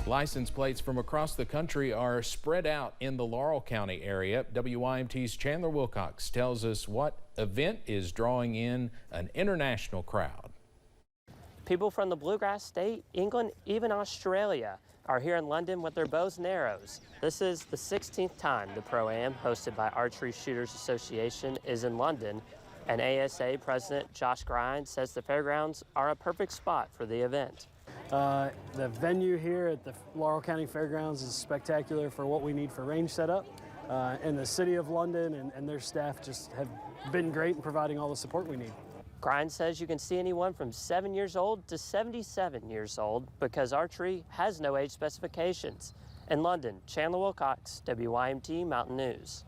License plates from across the country are spread out in the Laurel County area. WYMT's Chandler Wilcox tells us what event is drawing in an international crowd. People from the Bluegrass State, England, even Australia are here in London with their bows and arrows. This is the 16th time the Pro-Am, hosted by Archery Shooters Association, is in London. And ASA President Josh Grind says the fairgrounds are a perfect spot for the event. The venue here at the Laurel County Fairgrounds is spectacular for what we need for range setup. And the City of London and their staff just have been great in providing all the support we need. Grind says you can see anyone from 7 years old to 77 years old because archery has no age specifications. In London, Chandler Wilcox, WYMT Mountain News.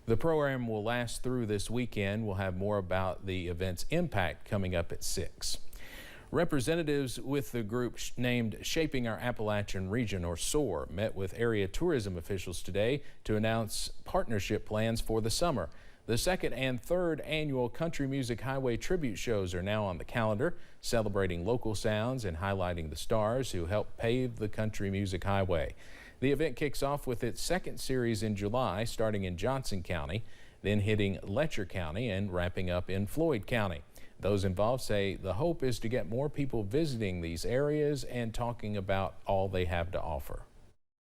The program will last through this weekend. We'll have more about the event's impact coming up at 6. Representatives with the group named Shaping Our Appalachian Region, or SOAR, met with area tourism officials today to announce partnership plans for the summer. The second and third annual Country Music Highway tribute shows are now on the calendar, celebrating local sounds and highlighting the stars who helped pave the Country Music Highway. The event kicks off with its second series in July, starting in Johnson County, then hitting Letcher County and wrapping up in Floyd County. Those involved say the hope is to get more people visiting these areas and talking about all they have to offer.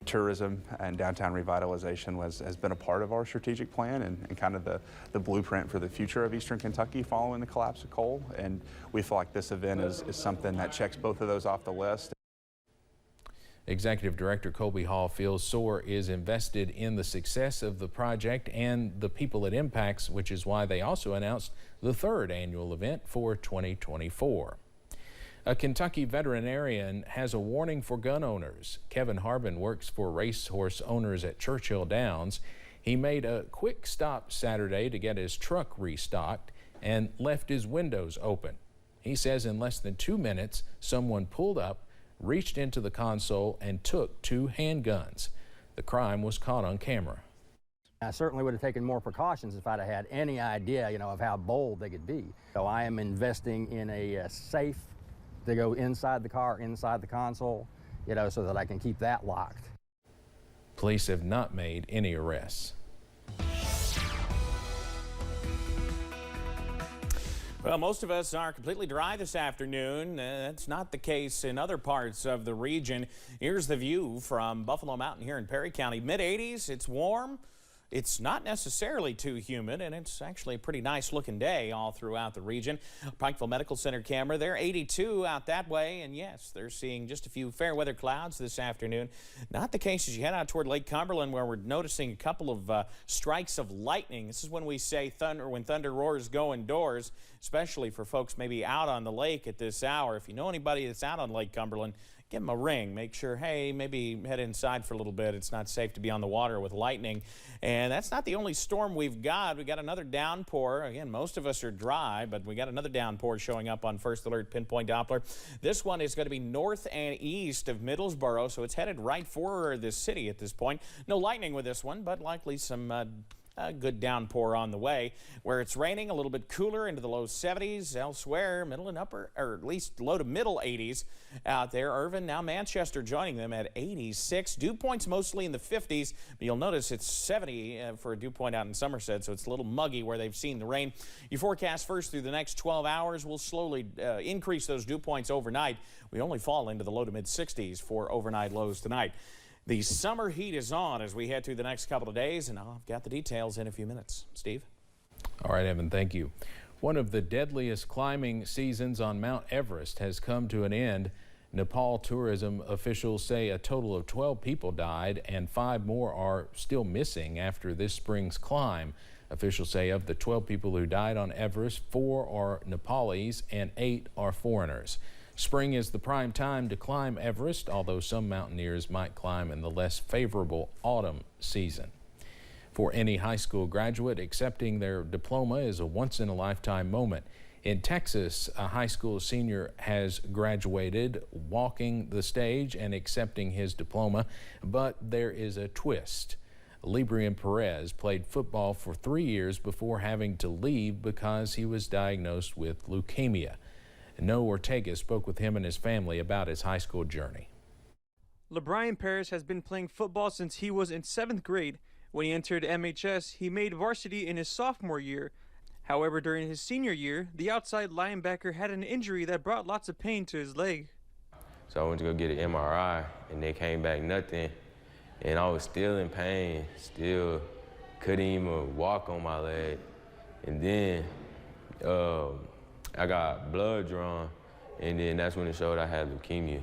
Tourism and downtown revitalization has been a part of our strategic plan and kind of the blueprint for the future of Eastern Kentucky following the collapse of coal. And we feel like this event is something that checks both of those off the list. Executive Director Colby Hall feels SOAR is invested in the success of the project and the people it impacts, which is why they also announced the third annual event for 2024. A Kentucky veterinarian has a warning for gun owners. Kevin Harbin works for racehorse owners at Churchill Downs. He made a quick stop Saturday to get his truck restocked and left his windows open. He says in less than 2 minutes, someone pulled up, reached into the console, and took 2 handguns. The crime was caught on camera. I certainly would have taken more precautions if I'd have had any idea, of how bold they could be. So I am investing in a safe to go inside the car, inside the console, so that I can keep that locked. Police have not made any arrests. Well, most of us are completely dry this afternoon. That's not the case in other parts of the region. Here's the view from Buffalo Mountain here in Perry County. Mid-80s, it's warm. It's not necessarily too humid, and it's actually a pretty nice looking day all throughout the region. Pikeville Medical Center camera, they're 82 out that way, and yes, they're seeing just a few fair weather clouds this afternoon. Not the case as you head out toward Lake Cumberland, where we're noticing a couple of strikes of lightning. This is when we say thunder, when thunder roars, go indoors, especially for folks maybe out on the lake at this hour. If you know anybody that's out on Lake Cumberland, give them a ring. Make sure, hey, maybe head inside for a little bit. It's not safe to be on the water with lightning. And that's not the only storm we've got. We got another downpour. Again, most of us are dry, but we got another downpour showing up on First Alert Pinpoint Doppler. This one is going to be north and east of Middlesboro, so it's headed right for the city at this point. No lightning with this one, but likely some a good downpour on the way. Where it's raining, a little bit cooler into the low 70s. Elsewhere, middle and upper, or at least low to middle 80s out there. Irvin, now Manchester joining them at 86. Dew points mostly in the 50s, but you'll notice it's 70 for a dew point out in Somerset, so it's a little muggy where they've seen the rain. Your forecast first through the next 12 hours will slowly increase those dew points overnight. We only fall into the low to mid 60s for overnight lows tonight. The summer heat is on as we head through the next couple of days, and I've got the details in a few minutes. Steve? All right, Evan, thank you. One of the deadliest climbing seasons on Mount Everest has come to an end. Nepal tourism officials say a total of 12 people died and 5 more are still missing after this spring's climb. Officials say of the 12 people who died on Everest, 4 are Nepalese and 8 are foreigners. Spring is the prime time to climb Everest, although some mountaineers might climb in the less favorable autumn season. For any high school graduate, accepting their diploma is a once-in-a-lifetime moment. In Texas, a high school senior has graduated, walking the stage and accepting his diploma, but there is a twist. Librian Perez played football for 3 years before having to leave because he was diagnosed with leukemia. Noah Ortega spoke with him and his family about his high school journey. LeBron Paris has been playing football since he was in 7th grade. When he entered MHS, he made varsity in his sophomore year. However, during his senior year, the outside linebacker had an injury that brought lots of pain to his leg. So I went to go get an MRI, and they came back nothing. And I was still in pain, still couldn't even walk on my leg. And then I got blood drawn, and then that's when it showed I had leukemia.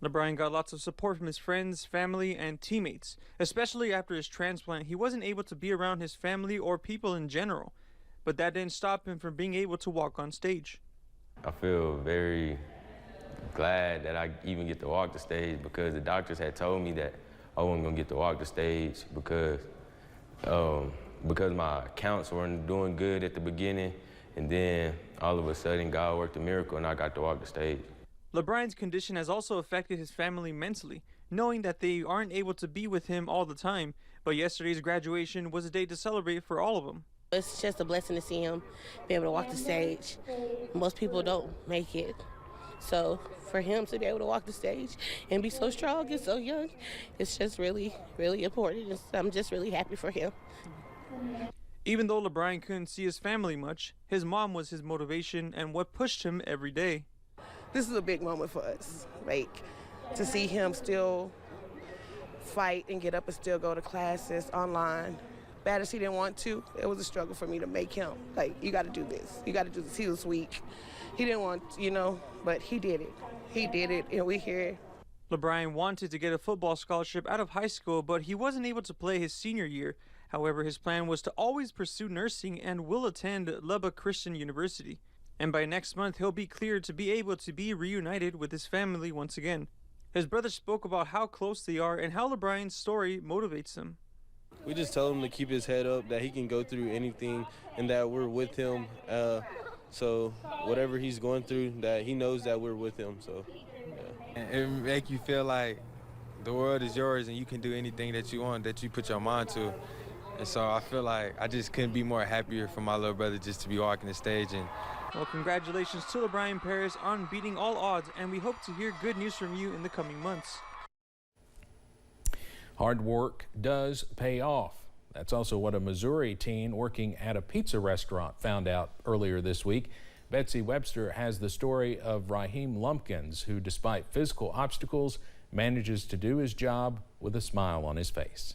LeBron got lots of support from his friends, family, and teammates. Especially after his transplant, he wasn't able to be around his family or people in general. But that didn't stop him from being able to walk on stage. I feel very glad that I even get to walk the stage, because the doctors had told me that I wasn't gonna get to walk the stage because my counts weren't doing good at the beginning, and then all of a sudden God worked a miracle and I got to walk the stage. LeBron's condition has also affected his family mentally, knowing that they aren't able to be with him all the time. But yesterday's graduation was a day to celebrate for all of them. It's just a blessing to see him be able to walk the stage. Most people don't make it. So for him to be able to walk the stage and be so strong and so young, it's just really, really important. I'm just really happy for him. Even though LeBron couldn't see his family much, his mom was his motivation and what pushed him every day. This is a big moment for us, like to see him still fight and get up and still go to classes online. Bad as he didn't want to, it was a struggle for me to make him, like, you got to do this, you got to do this. He was weak. He didn't want, but he did it. He did it, and we're here. LeBron wanted to get a football scholarship out of high school, but he wasn't able to play his senior year. However, his plan was to always pursue nursing and will attend Lubbock Christian University. And by next month, he'll be cleared to be able to be reunited with his family once again. His brother spoke about how close they are and how LeBron's story motivates him. We just tell him to keep his head up, that he can go through anything, and that we're with him. So whatever he's going through, that he knows that we're with him. So, yeah. And it make you feel like the world is yours and you can do anything that you want, that you put your mind to. And so I feel like I just couldn't be more happier for my little brother just to be walking the stage. And well, congratulations to LeBron Paris on beating all odds, and we hope to hear good news from you in the coming months. Hard work does pay off. That's also what a Missouri teen working at a pizza restaurant found out earlier this week. Betsy Webster has the story of Raheem Lumpkin, who despite physical obstacles manages to do his job with a smile on his face.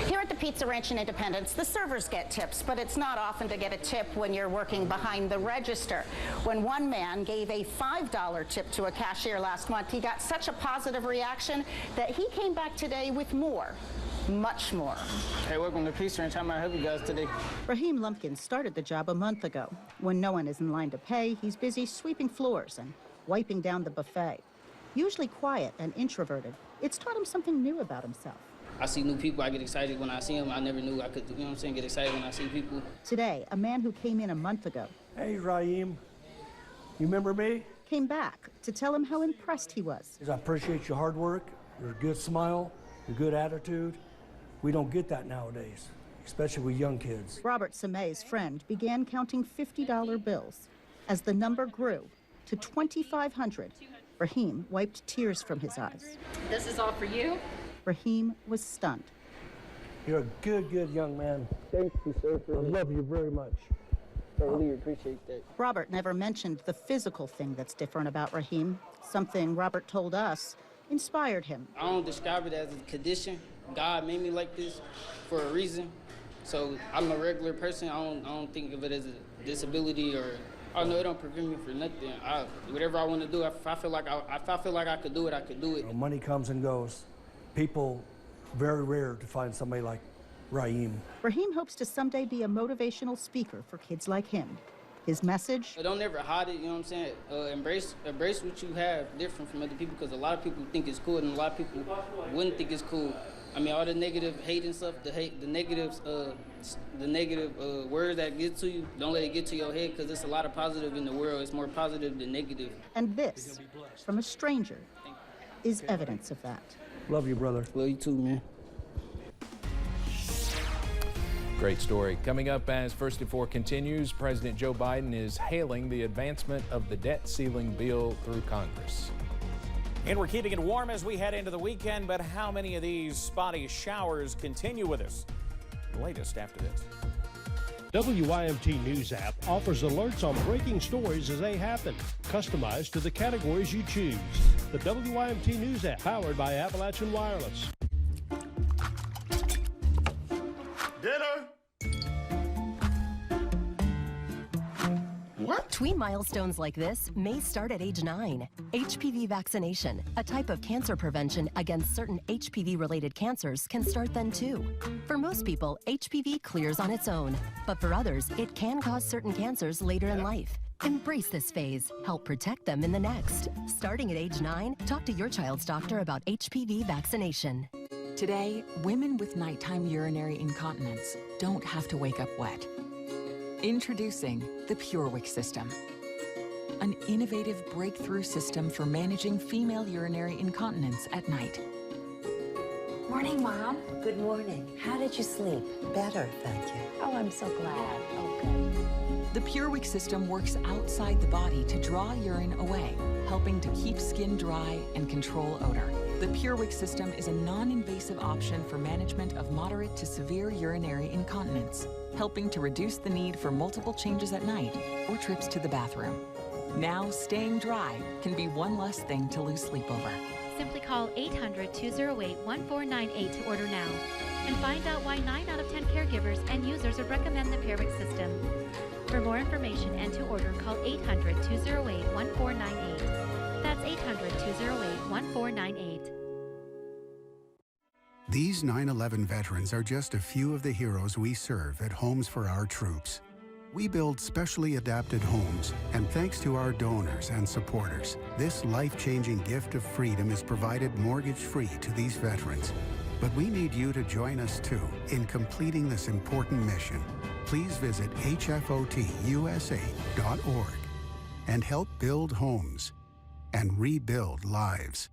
Here at the Pizza Ranch in Independence, the servers get tips, but it's not often to get a tip when you're working behind the register. When one man gave a $5 tip to a cashier last month, he got such a positive reaction that he came back today with more, much more. Hey, welcome to Pizza Ranch. How may I help you guys today? Raheem Lumpkin started the job a month ago. When no one is in line to pay, he's busy sweeping floors and wiping down the buffet. Usually quiet and introverted, it's taught him something new about himself. I see new people, I get excited when I see them. I never knew I could, get excited when I see people. Today, a man who came in a month ago. Hey, Raheem, you remember me? Came back to tell him how impressed he was. I appreciate your hard work, your good smile, your good attitude. We don't get that nowadays, especially with young kids. Robert Samay's friend began counting $50 bills. As the number grew to $2,500, Raheem wiped tears from his eyes. This is all for you. Raheem was stunned. You're a good young man. Thank you, sir. I love you very much. I really appreciate that. Robert never mentioned the physical thing that's different about Raheem. Something Robert told us inspired him. I don't describe it as a condition. God made me like this for a reason. So I'm a regular person. I don't think of it as a disability or. Oh no, it don't prevent me from nothing. Whatever I want to do, if I feel like I could do it, I could do it. Money comes and goes. People, very rare to find somebody like Raheem. Raheem hopes to someday be a motivational speaker for kids like him. His message? Don't ever hide it, you know what I'm saying? Embrace what you have different from other people, because a lot of people think it's cool and a lot of people wouldn't think it's cool. I mean, all the negative hate and stuff, the negative words that get to you, don't let it get to your head, because there's a lot of positive in the world. It's more positive than negative. And this, from a stranger, is evidence of that. Love you, brother. Love you too, man. Great story. Coming up as First and Four continues, President Joe Biden is hailing the advancement of the debt ceiling bill through Congress. And we're keeping it warm as we head into the weekend, but how many of these spotty showers continue with us? The latest after this. WYMT News app offers alerts on breaking stories as they happen, customized to the categories you choose. The WYMT News app, powered by Appalachian Wireless. Dinner! What? Tween milestones like this may start at age 9. HPV vaccination, a type of cancer prevention against certain HPV-related cancers, can start then too. For most people, HPV clears on its own, but for others, it can cause certain cancers later in life. Embrace this phase. Help protect them in the next. Starting at age 9, talk to your child's doctor about HPV vaccination. Today, women with nighttime urinary incontinence don't have to wake up wet. Introducing the PureWick system, an innovative breakthrough system for managing female urinary incontinence at night. Morning, Mom. Good morning. How did you sleep? Better, thank you. Oh, I'm so glad. Okay. The PureWick system works outside the body to draw urine away, helping to keep skin dry and control odor. The PureWick system is a non-invasive option for management of moderate to severe urinary incontinence, helping to reduce the need for multiple changes at night or trips to the bathroom. Now, staying dry can be one less thing to lose sleep over. Simply call 800-208-1498 to order now and find out why 9 out of 10 caregivers and users would recommend the PureWick system. For more information and to order, call 800-208-1498. That's 800-208-1498. These 9/11 veterans are just a few of the heroes we serve at Homes for Our Troops. We build specially adapted homes, and thanks to our donors and supporters, this life-changing gift of freedom is provided mortgage-free to these veterans. But we need you to join us too in completing this important mission. Please visit hfotusa.org and help build homes and rebuild lives.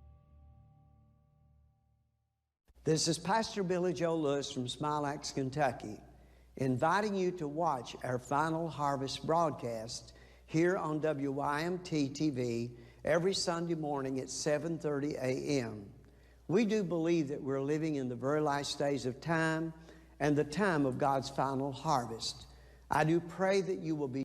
This is Pastor Billy Joe Lewis from Smilax, Kentucky, inviting you to watch our Final Harvest broadcast here on WYMT TV every Sunday morning at 7:30 a.m. We do believe that we're living in the very last days of time and the time of God's final harvest. I do pray that you will be